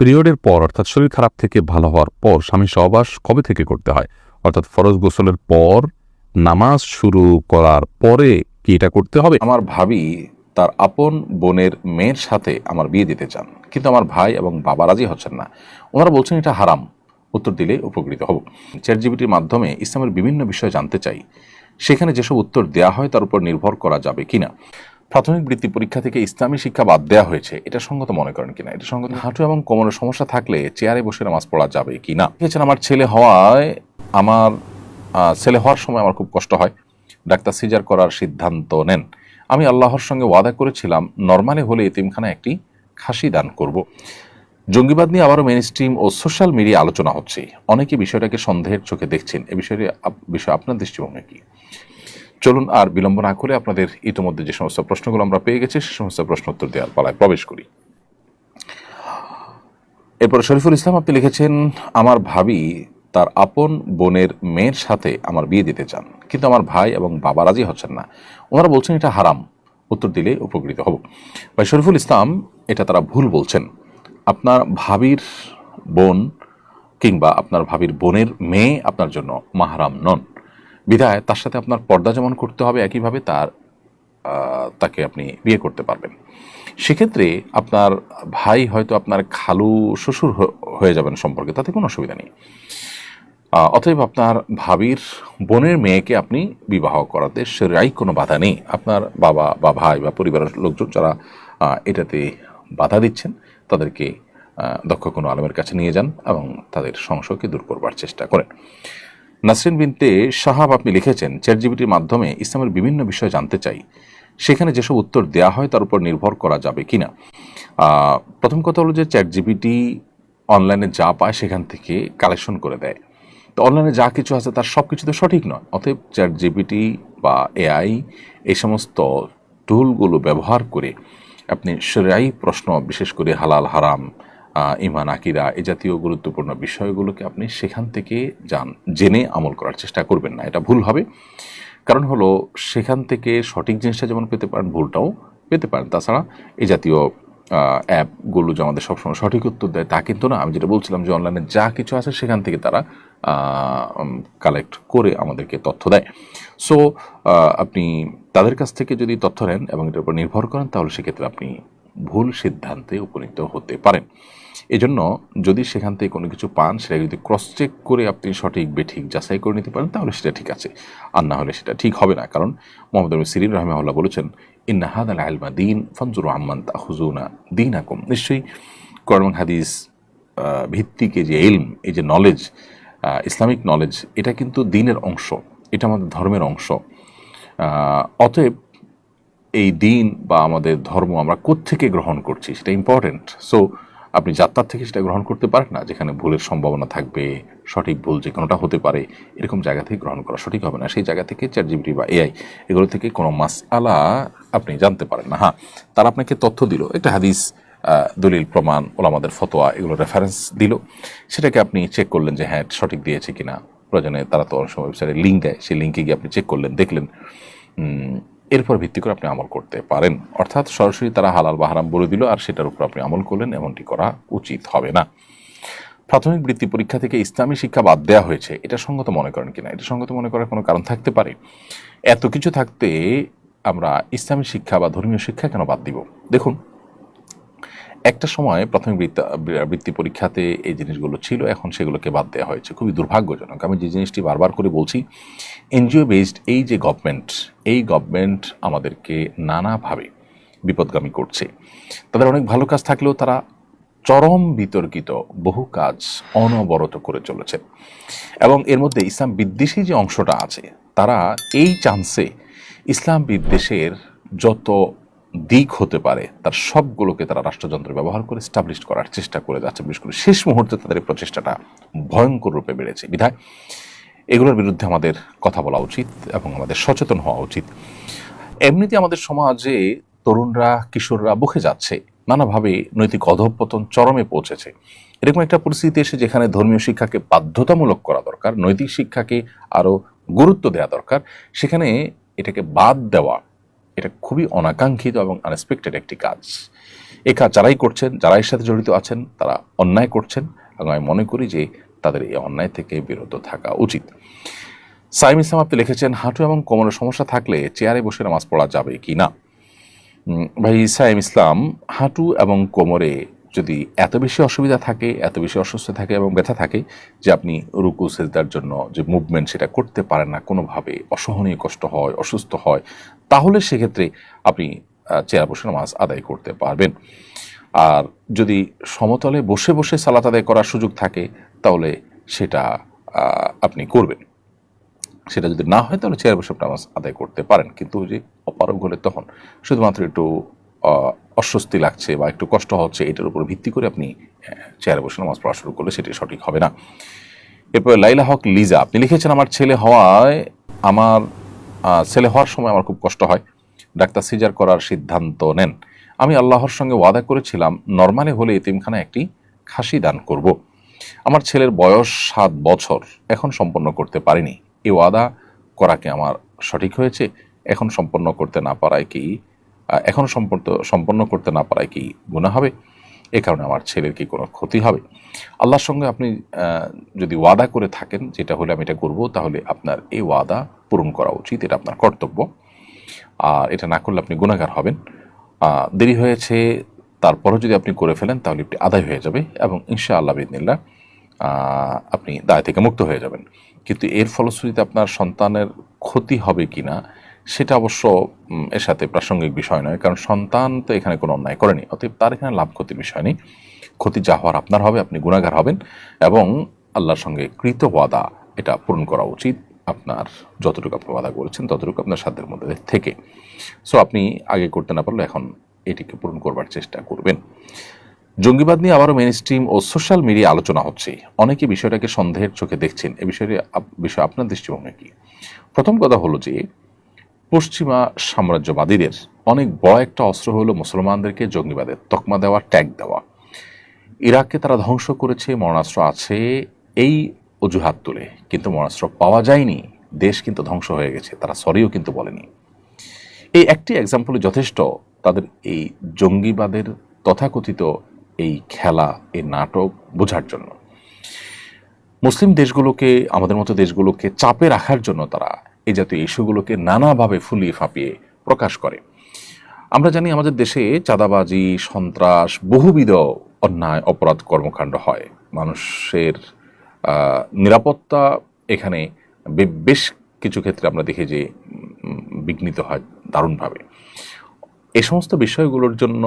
পিরিয়ডের পর অর্থাৎ শরীর খারাপ থেকে ভালো হওয়ার পর স্বামী সহবাস কবে থেকে করতে হয়? অর্থাৎ ফরজ গোসলের পর নামাজ শুরু করার পরে কি এটা করতে হবে? আমার ভাবি তার আপন বোনের মেয়ের সাথে আমার বিয়ে দিতে চান, কিন্তু আমার ভাই এবং বাবা রাজি হচ্ছেন না। ওনারা বলছেন এটা হারাম। উত্তর দিলে উপকৃত হব। চ্যাটজিপিটির মাধ্যমে ইসলামের বিভিন্ন বিষয় জানতে চাই, সেখানে যেসব উত্তর দেওয়া হয় তার উপর নির্ভর করা যাবে কিনা। প্রাথমিক বৃত্তি পরীক্ষা থেকে ইসলামী শিক্ষা বাদ দেওয়া হয়েছে, এটা সঙ্গত মনে করেন কিনা? এটা সঙ্গত। হাঁটু এবং কোমরের সমস্যা থাকলে চেয়ারে বসে নামাজ পড়া যাবে কিনা। দেখেছেন, আমার ছেলে হওয়ার সময় আমার খুব কষ্ট হয়। ডাক্তার সিজার করার সিদ্ধান্ত নেন। আমি আল্লাহর সঙ্গে ওয়াদা করেছিলাম নরমালি হলে এতিমখানা একটি খাসি দান করব। জঙ্গিবাদ নিয়ে আবারও মেইনস্ট্রিম ও সোশ্যাল মিডিয়া আলোচনা হচ্ছে। অনেকে বিষয়টাকে সন্দেহের চোখে দেখছেন। এ বিষয়ে আপনার দৃষ্টিভঙ্গি কি? চলুন আর বিলম্ব না করে আপনাদের ইতিমধ্যে যে সমস্ত প্রশ্নগুলো আমরা পেয়ে গেছি সে সমস্ত প্রশ্ন উত্তর দেওয়ার পালায় প্রবেশ করি। এরপর শরীফুল ইসলাম আপনি লিখেছেন, আমার ভাবি তার আপন বোনের মেয়ের সাথে আমার বিয়ে দিতে চান, কিন্তু আমার ভাই এবং বাবা রাজি হচ্ছেন না। ওনারা বলছেন এটা হারাম। উত্তর দিলে উপকৃত হব। ভাই শরীফুল ইসলাম, এটা তারা ভুল বলছেন। আপনার ভাবির বোন কিংবা আপনার ভাবির বোনের মেয়ে আপনার জন্য মাহরাম নন। বিধায় তার সাথে আপনার পর্দা যেমন করতে হবে, একইভাবে তাকে আপনি বিয়ে করতে পারবেন। সেক্ষেত্রে আপনার ভাই হয়তো আপনার খালু শ্বশুর হয়ে যাবেন সম্পর্কে, তাতে কোনো অসুবিধা নেই। অতএব আপনার ভাবির বোনের মেয়েকে আপনি বিবাহ করাতে সেরাই কোনো বাধা নেই। আপনার বাবা বা ভাই বা পরিবারের লোকজন যারা এটাতে বাধা দিচ্ছেন তাদেরকে দক্ষ কোনো আলেমের কাছে নিয়ে যান এবং তাদের সংশয়কে দূর করবার চেষ্টা করেন। নাসরিন বিনতে সাহাব আপনি লিখেছেন, চ্যাটজিপিটির মাধ্যমে ইসলামের বিভিন্ন বিষয় জানতে চাই, সেখানে যেসব উত্তর দেওয়া হয় তার উপর নির্ভর করা যাবে কিনা। প্রথম কথা হলো যে চ্যাটজিপিটি অনলাইনে যা পায় সেখান থেকে কালেকশন করে দেয়। তো অনলাইনে যা কিছু আছে তার সব কিছু তো সঠিক নয়। অতএব চ্যাটজিপিটি বা এআই এই সমস্ত টুলগুলো ব্যবহার করে আপনি শরীয়ী প্রশ্ন, বিশেষ করে হালাল হারাম, ইমান আকিদা, এই জাতীয় গুরুত্বপূর্ণ বিষয়গুলোকে আপনি সেখান থেকে জেনে আমল করার চেষ্টা করবেন না। এটা ভুল হবে। কারণ হলো সেখান থেকে সঠিক জিনিসটা যেমন পেতে পারেন, ভুলটাও পেতে পারেন। তাছাড়া এই জাতীয় অ্যাপগুলো যে আমাদের সবসময় সঠিক উত্তর দেয় তা কিন্তু না। আমি যেটা বলছিলাম যে অনলাইনে যা কিছু আছে সেখান থেকে তারা কালেক্ট করে আমাদেরকে তথ্য দেয়। সো আপনি তাদের কাছ থেকে যদি তথ্য নেন এবং এটার উপর নির্ভর করেন, তাহলে সেক্ষেত্রে আপনি ভুল সিদ্ধান্তে উপনীত হতে পারেন। এজন্য যদি সেখান থেকে কোনো কিছু পান, সেটা যদি ক্রস চেক করে আপনি সঠিক বেঠিক যাচাই করে নিতে পারেন, তাহলে সেটা ঠিক আছে। আর না হলে সেটা ঠিক হবে না। কারণ মোহাম্মদ বিন সিরিন রাহিমাহুল্লাহ বলেছেন, ইন্না হাদাল ইলমা দীন ফানজুরু আম্মান তাখুযুনা দীনাকুম। নিশ্চয়ই কোরআন এবং হাদিস ভিত্তিকে যে ইলম, এই যে নলেজ, ইসলামিক নলেজ, এটা কিন্তু দ্বীনের অংশ, এটা আমাদের ধর্মের অংশ। অতএব এই দ্বীন বা আমাদের ধর্ম আমরা কোত্থেকে গ্রহণ করছি সেটা ইম্পর্টেন্ট। সো আপনি যাত্রার থেকে সেটা গ্রহণ করতে পারেন না, যেখানে ভুলের সম্ভাবনা থাকবে, সঠিক ভুল যে কোনোটা হতে পারে, এরকম জায়গা থেকে গ্রহণ করা সঠিক হবে না। সেই জায়গা থেকে চ্যাটজিপিটি বা এআই এগুলো থেকে কোনো মাসআলা আপনি জানতে পারেন না। হ্যাঁ, তারা আপনাকে তথ্য দিল, একটা হাদিস, দলিল, প্রমাণ, ওলামাদের ফতোয়া, এগুলো রেফারেন্স দিল, সেটাকে আপনি চেক করলেন যে হ্যাঁ সঠিক দিয়েছে কিনা। প্রয়োজনে তারা তো অনেক সময় ওয়েবসাইটে লিঙ্ক দেয়, সেই লিঙ্কে গিয়ে আপনি চেক করলেন, দেখলেন, এরপর ভিত্তি করে আপনি আমল করতে পারেন। অর্থাৎ সরাসরি তারা হালাল বা হারাম বলে দিল আর সেটার উপর আপনি আমল করলেন, এমনটি করা উচিত হবে না। প্রাথমিক বৃত্তি পরীক্ষা থেকে ইসলামী শিক্ষা বাদ দেওয়া হয়েছে, এটা সঙ্গত মনে করেন কিনা? এটা সঙ্গত মনে করার কোনো কারণ থাকতে পারে? এত কিছু থাকতে আমরা ইসলামী শিক্ষা বা ধর্মীয় শিক্ষা কেন বাদ দিব? দেখুন, একটা সময় প্রাথমিক বৃত্তি পরীক্ষাতে এই জিনিসগুলো ছিল, এখন সেগুলোকে বাদ দেওয়া হয়েছে। খুবই দুর্ভাগ্যজনক। আমি যে জিনিসটি বারবার করে বলছি, এনজিও বেসড এই যে গভর্নমেন্ট আমাদেরকে নানাভাবে বিপদগামী করছে। তাদের অনেক ভালো কাজ থাকলেও তারা চরম বিতর্কিত বহু কাজ অনবরত করে চলেছে। এবং এর মধ্যে ইসলাম বিদ্বেষী যে অংশটা আছে, তারা এই চান্সে ইসলাম বিদ্বেষের যত দিক হতে পারে তার সবগুলোকে তারা রাষ্ট্রযন্ত্র ব্যবহার করে স্টাবলিশ করার চেষ্টা করে যাচ্ছে। বিশেষ করে শেষ মুহূর্তে তাদের এই প্রচেষ্টাটা ভয়ঙ্কর রূপে বেড়েছে। বিধায় এগুলোর বিরুদ্ধে আমাদের কথা বলা উচিত এবং আমাদের সচেতন হওয়া উচিত। এমনিতে আমাদের সমাজে তরুণরা, কিশোররা বকে যাচ্ছে, নানাভাবে নৈতিক অধঃপতন চরমে পৌঁছেছে। এরকম একটা পরিস্থিতি এসে যেখানে ধর্মীয় শিক্ষাকে বাধ্যতামূলক করা দরকার, নৈতিক শিক্ষাকে আরও গুরুত্ব দেওয়া দরকার, সেখানে এটাকে বাদ দেওয়া, এটা খুবই অনাকাঙ্ক্ষিত এবং আনএক্সপেক্টেড একটি কাজ। এ কাজ যারাই করছেন, যারা এর সাথে জড়িত আছেন, তারা অন্যায় করছেন এবং আমি মনে করি যে তাদের এই অন্যায় থেকে বিরত থাকা উচিত। সাইম ইসলাম আপনি লিখেছেন, হাঁটু এবং কোমরের সমস্যা থাকলে চেয়ারে বসে নামাজ পড়া যাবে কি না? ভাই সাইম ইসলাম, হাঁটু এবং কোমরে যদি এত বেশি অসুবিধা থাকে, এত বেশি অসুস্থ থাকে এবং ব্যথা থাকে যে আপনি রুকু সেজদার জন্য যে মুভমেন্ট সেটা করতে পারেন না, কোনোভাবে অসহনীয় কষ্ট হয়, অসুস্থ হয়, তাহলে সেক্ষেত্রে আপনি চেয়ার বসে নামাজ আদায় করতে পারবেন। আর যদি সমতলে বসে বসে সালাত আদায় করার সুযোগ থাকে তাহলে সেটা আপনি করবেন। সেটা যদি না হয় তাহলে চেয়ার বসে নামাজ আদায় করতে পারেন, কিন্তু যে অপারগ হলে তখন শুধুমাত্র একটু অস্বস্তি লাগছে বা একটু কষ্ট হচ্ছে এটার উপর ভিত্তি করে আপনি চেয়ারে বসে নামাজ পড়া শুরু করলে সেটি সঠিক হবে না। এরপরে লাইলা হক লিজা আপনি লিখেছেন, আমার ছেলে হওয়ার সময় আমার খুব কষ্ট হয়, ডাক্তার সিজার করার সিদ্ধান্ত নেন। আমি আল্লাহর সঙ্গে ওয়াদা করেছিলাম নরমালি হলে এতিমখানায় একটি খাসি দান করব। আমার ছেলের বয়স 7 বছর, এখন সম্পন্ন করতে পারিনি। এই ওয়াদা করা কি আমার সঠিক হয়েছে? এখন সম্পন্ন করতে না পারায় কি গুনাহ হবে? এ কারণে আমার ছেলের কি কোনো ক্ষতি হবে? আল্লাহর সঙ্গে আপনি যদি ওয়াদা করে থাকেন যেটা হলে আমি এটা করব, তাহলে আপনার এই ওয়াদা পূরণ করা উচিত, এটা আপনার কর্তব্য। আর এটা না করলে আপনি গুনাহগার হবেন। দেরি হয়েছে তারপরও যদি আপনি করে ফেলেন তাহলে একটি আদায় হয়ে যাবে এবং ইনশাআল্লাহ বিইذনিল্লাহ আপনি দায় থেকে মুক্ত হয়ে যাবেন। কিন্তু এর ফলশ্রুতিতে আপনার সন্তানের ক্ষতি হবে কিনা সেটা অবশ্য এর সাথে প্রাসঙ্গিক বিষয় নয়, কারণ সন্তান তো এখানে কোনো অন্যায় করেনি, অতএব তার এখানে লাভ ক্ষতির বিষয় নেই। ক্ষতি যা হওয়ার আপনার হবে, আপনি গুনাহগার হবেন এবং আল্লাহর সঙ্গে কৃত ওয়াদা এটা পূরণ করা উচিত। আপনার যতটুকু আপনি ওয়াদা করেছেন ততটুকু আপনার সাধ্যের মধ্যে থেকে, সো আপনি আগে করতে না পারলে এখন এটিকে পূরণ করবার চেষ্টা করবেন। জঙ্গিবাদ নিয়ে আবারও মেইনস্ট্রিম ও সোশ্যাল মিডিয়া আলোচনা হচ্ছে, অনেকে বিষয়টাকে সন্দেহের চোখে দেখছেন। এ বিষয়ে আপনার দৃষ্টিভঙ্গি কি? প্রথম কথা হলো যে পশ্চিমা সাম্রাজ্যবাদীদের অনেক বড় একটা অস্ত্র হলো মুসলমানদেরকে জঙ্গিবাদের তকমা দেওয়া, ট্যাগ দেওয়া। ইরাককে তারা ধ্বংস করেছে, মরণাস্ত্র আছে এই অজুহাত তুলে, কিন্তু মরণাস্ত্র পাওয়া যায়নি, দেশ কিন্তু ধ্বংস হয়ে গেছে, তারা সরিও কিন্তু বলেনি। এই একটি এক্সাম্পলে যথেষ্ট তাদের এই জঙ্গিবাদের তথাকথিত এই খেলা, এই নাটক বোঝার জন্য। মুসলিম দেশগুলোকে, আমাদের মতো দেশগুলোকে চাপে রাখার জন্য তারা এই জাতীয় ইস্যুগুলোকে নানাভাবে ফুলিয়ে ফাঁপিয়ে প্রকাশ করে। আমরা জানি আমাদের দেশে চাঁদাবাজি, সন্ত্রাস, বহুবিধ অন্যায় অপরাধ কর্মকাণ্ড হয়। মানুষের নিরাপত্তা এখানে বেশ কিছু ক্ষেত্রে আমরা দেখি যে বিঘ্নিত হয় দারুণভাবে। এই সমস্ত বিষয়গুলোর জন্য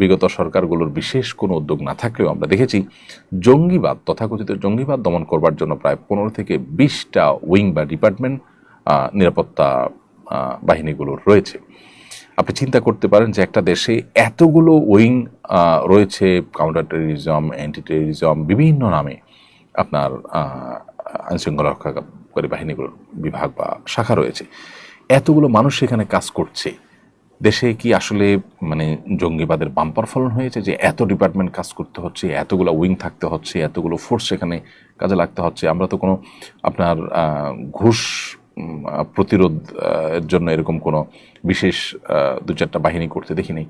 বিগত সরকারগুলোর বিশেষ কোনো উদ্যোগ না থাকলেও আমরা দেখেছি জঙ্গিবাদ, তথাকথিত জঙ্গিবাদ দমন করবার জন্য প্রায় 15 থেকে 20টা উইং বা ডিপার্টমেন্ট নিরাপত্তা বাহিনীগুলোর রয়েছে। আপনি চিন্তা করতে পারেন যে একটা দেশে এতগুলো উইং রয়েছে, কাউন্টার টেররিজম, অ্যান্টি টেররিজম, বিভিন্ন নামে আপনার আইনশৃঙ্খলা রক্ষাকারী বাহিনীগুলোর বিভাগ বা শাখা রয়েছে, এতগুলো মানুষ সেখানে কাজ করছে। দেশে কি আসলে মানে জঙ্গিবাদের বাম্পার ফলন হয়েছে যে এত ডিপার্টমেন্ট কাজ করতে হচ্ছে, এতগুলো উইং থাকতে হচ্ছে, এতগুলো ফোর্স সেখানে কাজে লাগতে হচ্ছে? আমরা তো কোনো আপনার ঘুষ প্রতিরোধ এর জন্য এরকম কোনো বিশেষ 2-4টা বাহিনী করতে দেখিনি।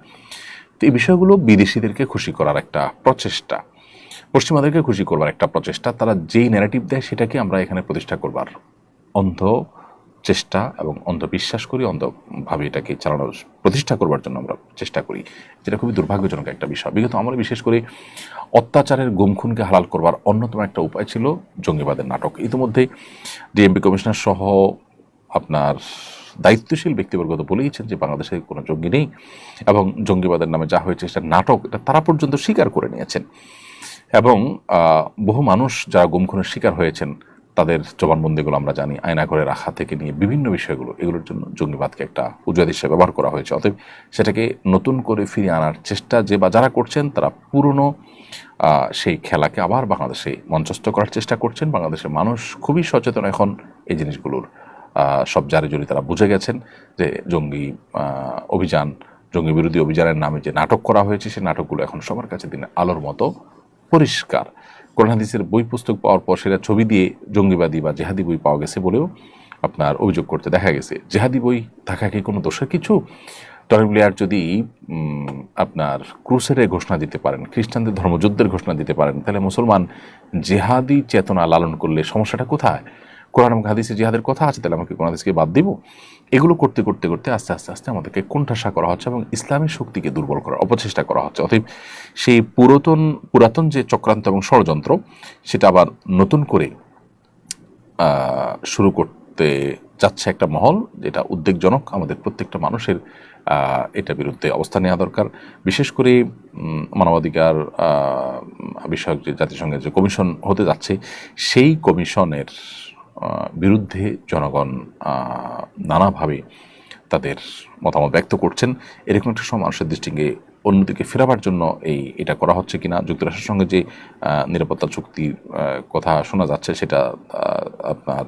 তো এই বিষয়গুলো বিদেশিদেরকে খুশি করার একটা প্রচেষ্টা, পশ্চিমাদেরকে খুশি করবার একটা প্রচেষ্টা। তারা যেই ন্যারেটিভ দেয় সেটাকে আমরা এখানে প্রতিষ্ঠা করবার অন্ধ চেষ্টা এবং অন্ধবিশ্বাস করি, অন্ধভাবে এটাকে চালানোর প্রতিষ্ঠা করবার জন্য আমরা চেষ্টা করি, যেটা খুবই দুর্ভাগ্যজনক একটা বিষয়। বিগত আমরা বিশেষ করে অত্যাচারের গুমখুনকে হালাল করবার অন্যতম একটা উপায় ছিল জঙ্গিবাদের নাটক। ইতিমধ্যে ডিএমপি কমিশনার সহ আপনার দায়িত্বশীল ব্যক্তিবর্গ তো বলেইছেন যে বাংলাদেশে কোনো জঙ্গি নেই এবং জঙ্গিবাদের নামে যা হয়েছে সেটা নাটক, এটা তারা পর্যন্ত স্বীকার করে নিয়েছেন। এবং বহু মানুষ যারা গুমখুনের শিকার হয়েছেন তাদের জবানবন্দিগুলো আমরা জানি, আয়নাঘরে রাখা থেকে নিয়ে বিভিন্ন বিষয়গুলো, এগুলোর জন্য জঙ্গিবাদকে একটা উজুয়াদ হিসেবে ব্যবহার করা হয়েছে। অতএব সেটাকে নতুন করে ফিরিয়ে আনার চেষ্টা যে বা যারা করছেন তারা পুরনো সেই খেলাকে আবার বাংলাদেশে মঞ্চস্থ করার চেষ্টা করছেন। বাংলাদেশের মানুষ খুবই সচেতন এখন এই জিনিসগুলোর সব জারে জড়ি তারা বুঝে গেছেন যে জঙ্গি অভিযান, জঙ্গি বিরোধী অভিযানের নামে যে নাটক করা হয়েছে সেই নাটকগুলো এখন সবার কাছে দিনে আলোর মতো পরিষ্কার। কোরআন হাদিসের বই পুস্তক পাওয়ার পর সেটা ছবি দিয়ে জঙ্গিবাদী বা জেহাদি বই পাওয়া গেছে বলেও আপনার অভিযোগ করতে দেখা গেছে। জেহাদি বই থাকা কি কোনো দোষের কিছু? টনি ব্লেয়ার যদি আপনার ক্রুসেডের ঘোষণা দিতে পারেন, খ্রিস্টানদের ধর্মযুদ্ধের ঘোষণা দিতে পারেন, তাহলে মুসলমান জেহাদি চেতনা লালন করলে সমস্যাটা কোথায়? কোরআন এবং হাদিসে জিহাদের কথা আছে, তাহলে আমাকে কোন হাদিসকে বাদ দিব? এগুলো করতে করতে করতে আস্তে আস্তে আস্তে আমাদেরকে কোণঠাসা করা হচ্ছে এবং ইসলামী শক্তিকে দুর্বল করার অপচেষ্টা করা হচ্ছে। অতএব সেই পুরাতন যে চক্রান্ত এবং ষড়যন্ত্র, সেটা আবার নতুন করে শুরু করতে যাচ্ছে একটা মহল, যেটা উদ্বেগজনক। আমাদের প্রত্যেকটা মানুষের এটার বিরুদ্ধে অবস্থান নেওয়া দরকার। বিশেষ করে মানবাধিকার বিষয়ক যে জাতিসংঘের যে কমিশন হতে যাচ্ছে, সেই কমিশনের বিরুদ্ধে জনগণ নানাভাবে তাদের মতামত ব্যক্ত করছেন। এরকম একটা সময় মানুষের দৃষ্টিকে অন্যদিকে ফেরাবার জন্য এটা করা হচ্ছে কিনা। যুক্তরাষ্ট্রের সঙ্গে যে নিরাপত্তা চুক্তির কথা শোনা যাচ্ছে, সেটা আপনার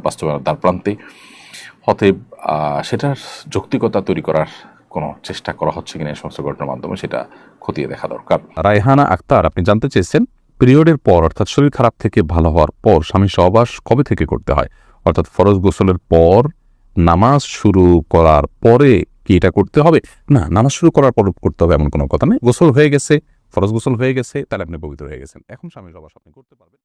বাস্তবায়নের দ্বার প্রান্তে। অতএব সেটার যৌক্তিকতা তৈরি করার কোনো চেষ্টা করা হচ্ছে কিনা এই সমস্ত ঘটনার মাধ্যমে, সেটা খতিয়ে দেখা দরকার। রায়হানা আক্তার, আপনি জানতে চেয়েছেন পিরিয়ডের পর অর্থাৎ শরীর খারাপ থেকে ভালো হওয়ার পর স্বামী সহবাস কবে থেকে করতে হয়, অর্থাৎ ফরজ গোসলের পর নামাজ শুরু করার পরে কি এটা করতে হবে? না, নামাজ শুরু করার পর করতে হবে এমন কোনো কথা নেই। গোসল হয়ে গেছে, ফরজ গোসল হয়ে গেছে, তাহলে আপনি পবিত্র হয়ে গেছেন, এখন স্বামী সহবাস আপনি করতে পারবেন।